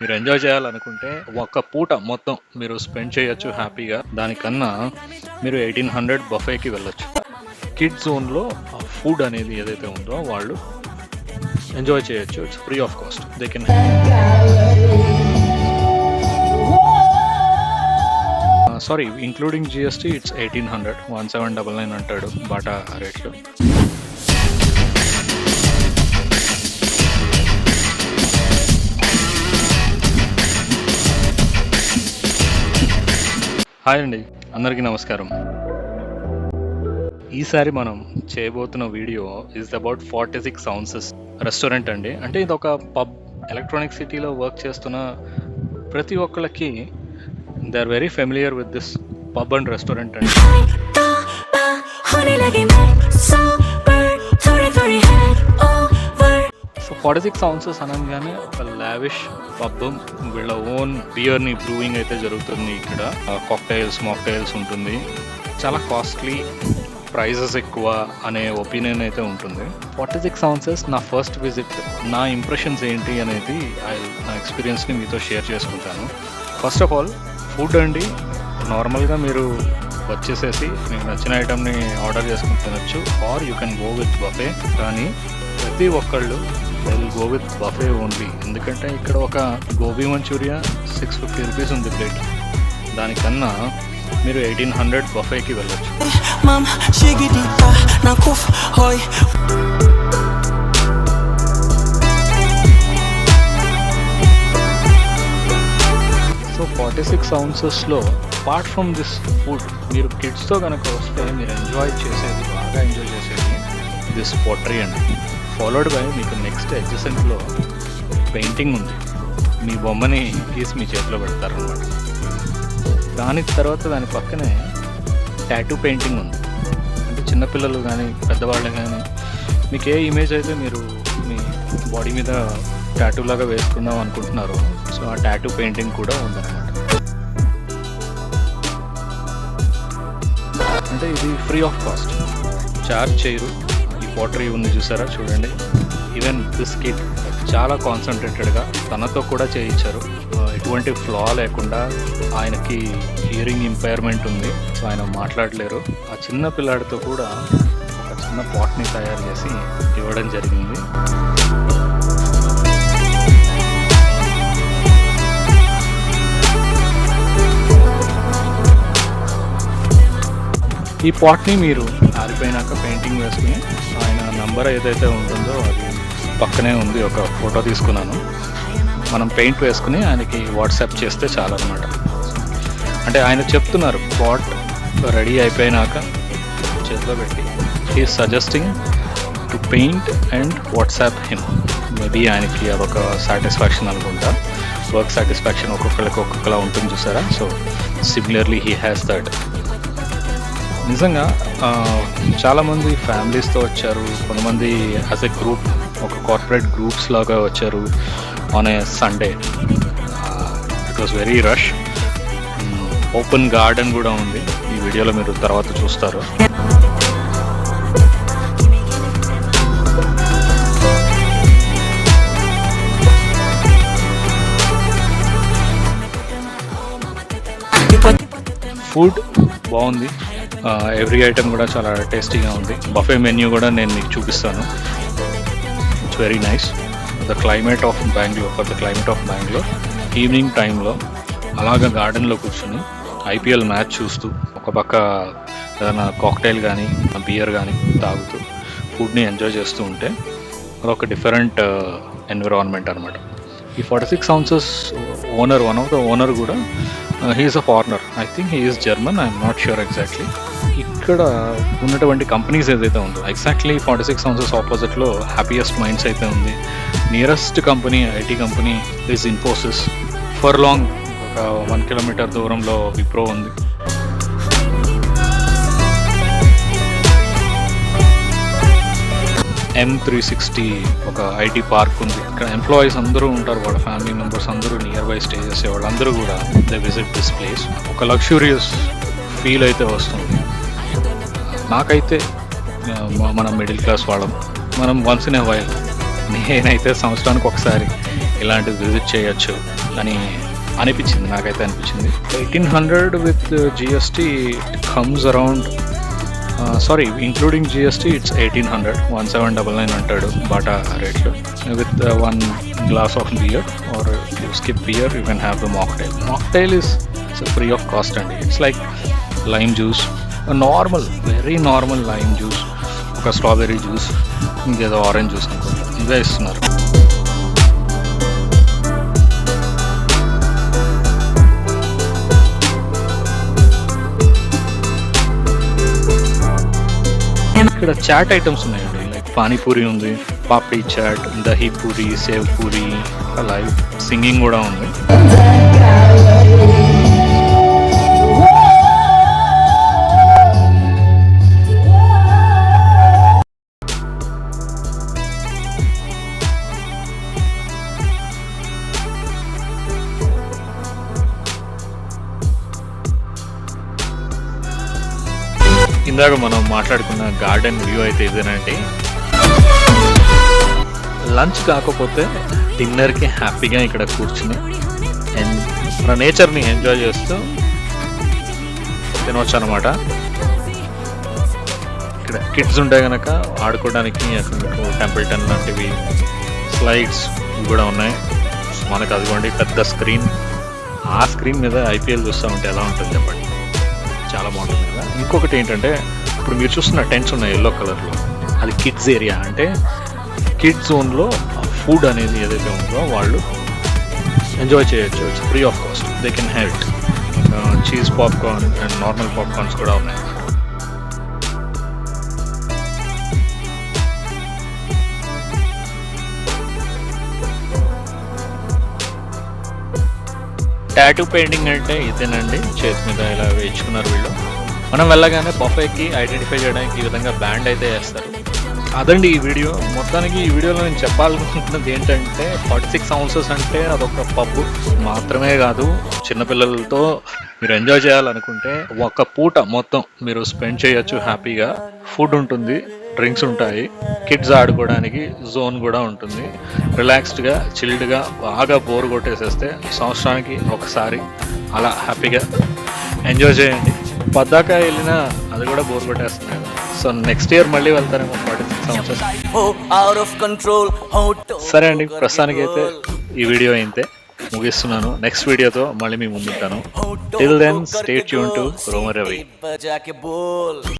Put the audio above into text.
మీరు ఎంజాయ్ చేయాలనుకుంటే ఒక పూట మొత్తం మీరు స్పెండ్ చేయొచ్చు హ్యాపీగా. దానికన్నా మీరు 1800 బఫేకి వెళ్ళొచ్చు. కిడ్ జోన్లో ఫుడ్ అనేది ఏదైతే ఉందో వాళ్ళు ఎంజాయ్ చేయొచ్చు. It's free of cost. They can sorry including GST it's 1800. 1799 అంటాడు బాటా రేట్లు. హాయ్ అండి, అందరికీ నమస్కారం. ఈసారి మనం చేయబోతున్న video is about 46 ounces restaurant అండి. అంటే ఇది ఒక పబ్. ఎలక్ట్రానిక్ సిటీలో వర్క్ చేస్తున్న ప్రతి ఒక్కళ్ళకి they are very familiar with this pub and restaurant అండి. సో 46 ounces అనగానే ఒక లావిష్ పబ్. వీళ్ళ ఓన్ బియర్ని బ్రూయింగ్ అయితే జరుగుతుంది. ఇక్కడ కాక్టైల్స్, మాక్టైల్స్ ఉంటుంది. చాలా కాస్ట్లీ, ప్రైజెస్ ఎక్కువ అనే ఒపీనియన్ అయితే ఉంటుంది. 46 ounces నా ఫస్ట్ విజిట్, నా ఇంప్రెషన్స్ ఏంటి అనేది నా ఎక్స్పీరియన్స్ని మీతో షేర్ చేసుకుంటాను. ఫస్ట్ ఆఫ్ ఆల్ ఫుడ్ అండి, నార్మల్గా మీరు వచ్చేసేసి మీకు నచ్చిన ఐటమ్ని ఆర్డర్ చేసుకుని తినొచ్చు, are you can go with buffet. కానీ ప్రతి ఒక్కళ్ళు will go with buffet only. ఎందుకంటే ఇక్కడ ఒక గోబీ మంచూరియా 650 రూపీస్ ఉంది ప్లేట్. దానికన్నా మీరు 1800 బఫేకి వెళ్ళొచ్చు. సో 46 ouncesలో అపార్ట్ ఫ్రమ్ దిస్ ఫుడ్, మీరు కిడ్స్తో కనుక వస్తే మీరు ఎంజాయ్ చేసేది, బాగా ఎంజాయ్ చేసేది దిస్ పోట్రీ అండి. ఫాలోడ్ బై మీకు నెక్స్ట్ అడ్జసెంట్లో పెయింటింగ్ ఉంది. మీ బొమ్మని గీసి మీ చేతిలో పెడతారనమాట. దాని తర్వాత దాని పక్కనే టాటూ పెయింటింగ్ ఉంది. అంటే చిన్నపిల్లలు కానీ పెద్దవాళ్ళు కానీ మీకు ఏ ఇమేజ్ అయితే మీరు మీ బాడీ మీద టాటూ లాగా వేసుకుందాం అనుకుంటున్నారో, సో ఆ టాటూ పెయింటింగ్ కూడా ఉందన్నమాట. అంటే ఇది ఫ్రీ ఆఫ్ కాస్ట్, చార్జ్ చేయరు. ఈ పోట్రీ ఉంది చూసారా, చూడండి. ఈవెన్ దిస్ కిడ్ చాలా కాన్సన్ట్రేటెడ్గా తనతో కూడా చేయించారు. ఎటువంటి ఫ్లా లేకుండా. ఆయనకి హియరింగ్ ఇంపైర్మెంట్ ఉంది, సో ఆయన మాట్లాడలేరు. ఆ చిన్న పిల్లాడితో కూడా ఒక చిన్న పాట్ని తయారు చేసి ఇవ్వడం జరిగింది. ఈ పాట్ని మీరు ఆరిపోయినాక పెయింటింగ్ వేసుకుని ఆయన నంబర్ ఏదైతే ఉంటుందో అది పక్కనే ఉంది. ఒక ఫోటో తీసుకున్నాను. మనం పెయింట్ వేసుకుని ఆయనకి వాట్సాప్ చేస్తే చాలన్నమాట. అంటే ఆయన చెప్తున్నారు పాట్ రెడీ అయిపోయినాక చేతిలో పెట్టి he suggesting to paint and WhatsApp him. Maybe ఆయనకి అదొక సాటిస్ఫాక్షన్ అనుకుంటా. వర్క్ సాటిస్ఫాక్షన్ ఒక్కొక్కరికి ఒక్కొక్కలా ఉంటుంది చూసారా. So similarly he has that. నిజంగా చాలామంది ఫ్యామిలీస్తో వచ్చారు, కొంతమంది యాజ్ ఎ గ్రూప్, ఒక కార్పొరేట్ గ్రూప్స్ లాగా వచ్చారు on a Sunday. It was very rush. Open garden కూడా ఉంది. ఈ వీడియోలో మీరు తర్వాత చూస్తారు. ఫుడ్ బాగుంది. ఎవ్రీ ఐటమ్ కూడా చాలా టేస్టీగా ఉంది. బఫే మెన్యూ కూడా నేను మీకు చూపిస్తాను. It's very nice. The climate of Bengaluru evening టైంలో అలాగ గార్డెన్లో కూర్చొని ఐపీఎల్ మ్యాచ్ చూస్తూ, ఒక పక్క ఏదైనా కాక్టైల్ కానీ బియర్ కానీ తాగుతూ ఫుడ్ని ఎంజాయ్ చేస్తూ ఉంటే అదొక డిఫరెంట్ ఎన్విరాన్మెంట్ అనమాట. ఈ 46 ounces owner, one of the owner కూడా he's a foreigner. I think he is German, I'm not sure exactly. ఇక్కడ ఉన్నటువంటి కంపెనీస్ ఏదైతే ఉందో ఎగ్జాక్ట్లీ 46 ounces ఆపోజిట్లో హ్యాపీయెస్ట్ మైండ్స్ అయితే ఉంది. Nearest company, IT company is Infosys. For long ఒక 1 kilometer దూరంలో విప్రో ఉంది. M360 ఒక ఐటీ పార్క్ ఉంది. ఇక్కడ ఎంప్లాయీస్ అందరూ ఉంటారు, వాళ్ళ ఫ్యామిలీ మెంబర్స్ అందరూ నియర్ బై స్టే చేసే వాళ్ళందరూ కూడా దే విజిట్ దిస్ ప్లేస్. ఒక లగ్జూరియస్ ఫీల్ అయితే వస్తుంది. నాకైతే మనం మిడిల్ క్లాస్ వాళ్ళం, మనం వన్స్ ఇన్ ఏ వైల్, నేనైతే సంవత్సరానికి ఒకసారి ఇలాంటిది విజిట్ చేయొచ్చు అని అనిపించింది, నాకైతే అనిపించింది. 1800 with GST it comes around, sorry including GST it's 1800, 1799 అంటాడు బాటా రేట్లో. With 1 glass of beer or you skip beer you can have the mocktail. Mocktail is free of cost అండి. It's like lime juice, normal, very normal lime juice, ఒక strawberry juice, ఇంకేదో orange juice అనుకుంటా, ఇవే ఇస్తున్నారు. ఇక్కడ chaat items ఉన్నాయండి, like panipuri ఉంది, papdi chaat, dahi puri, sev puri, live singing కూడా ఉంది. ఇందాక మనం మాట్లాడుకున్న గార్డెన్ వ్యూ అయితే ఇదేనండి. లంచ్ కాకపోతే డిన్నర్కి హ్యాపీగా ఇక్కడ కూర్చుని మన నేచర్ని ఎంజాయ్ చేస్తూ తినవచ్చు అనమాట. ఇక్కడ కిడ్స్ ఉంటే కనుక ఆడుకోవడానికి అక్కడ టెంపుల్టన్ లాంటివి స్లైడ్స్ కూడా ఉన్నాయి. మనకు అదిగోండి పెద్ద స్క్రీన్, ఆ స్క్రీన్ మీద ఐపీఎల్ చూస్తూ ఉంటే ఎలా ఉంటుంది చెప్పండి, చాలా బాగుంటుంది కదా. ఇంకొకటి ఏంటంటే ఇప్పుడు మీరు చూస్తున్న టెంట్స్ ఉన్నాయి ఎల్లో కలర్లో, అది కిడ్స్ ఏరియా. అంటే కిడ్స్ జోన్లో ఫుడ్ అనేది ఏదైతే ఉందో వాళ్ళు ఎంజాయ్ చేయొచ్చు, it's free of cost, they can have it. Cheese popcorn and normal popcorns కూడా ఉన్నాయి. టాటూ పెయింటింగ్ అంటే ఇదేనండి, చేతి మీద ఇలా వేయించుకున్నారు వీళ్ళు. మనం వెళ్ళగానే బఫేకి ఐడెంటిఫై చేయడానికి ఈ విధంగా బ్యాండ్ అయితే వేస్తారు. అదండి ఈ వీడియో. మొత్తానికి ఈ వీడియోలో నేను చెప్పాలనుకుంటున్నది ఏంటంటే 46 ounces అంటే అదొక పబ్ మాత్రమే కాదు. చిన్నపిల్లలతో మీరు ఎంజాయ్ చేయాలనుకుంటే ఒక పూట మొత్తం మీరు స్పెండ్ చేయొచ్చు హ్యాపీగా. ఫుడ్ ఉంటుంది, డ్రింక్స్ ఉంటాయి, కిడ్స్ ఆడుకోవడానికి జోన్ కూడా ఉంటుంది. రిలాక్స్డ్గా, చిల్డ్గా, బాగా బోర్ కొట్టేసేస్తే సంవత్సరానికి ఒకసారి అలా హ్యాపీగా ఎంజాయ్ చేయండి. పద్దాక వెళ్ళినా అది కూడా బోర్ కొట్టేస్తుంది కదా. సో నెక్స్ట్ ఇయర్ మళ్ళీ వెళ్తారేమో 46 ounces. సరే అండి, ప్రస్తుతానికి అయితే ఈ వీడియో అయితే ముగిస్తున్నాను. నెక్స్ట్ వీడియోతో మళ్ళీ మీ ముందుంటాను. Till then stay tuned to roamer Ravi.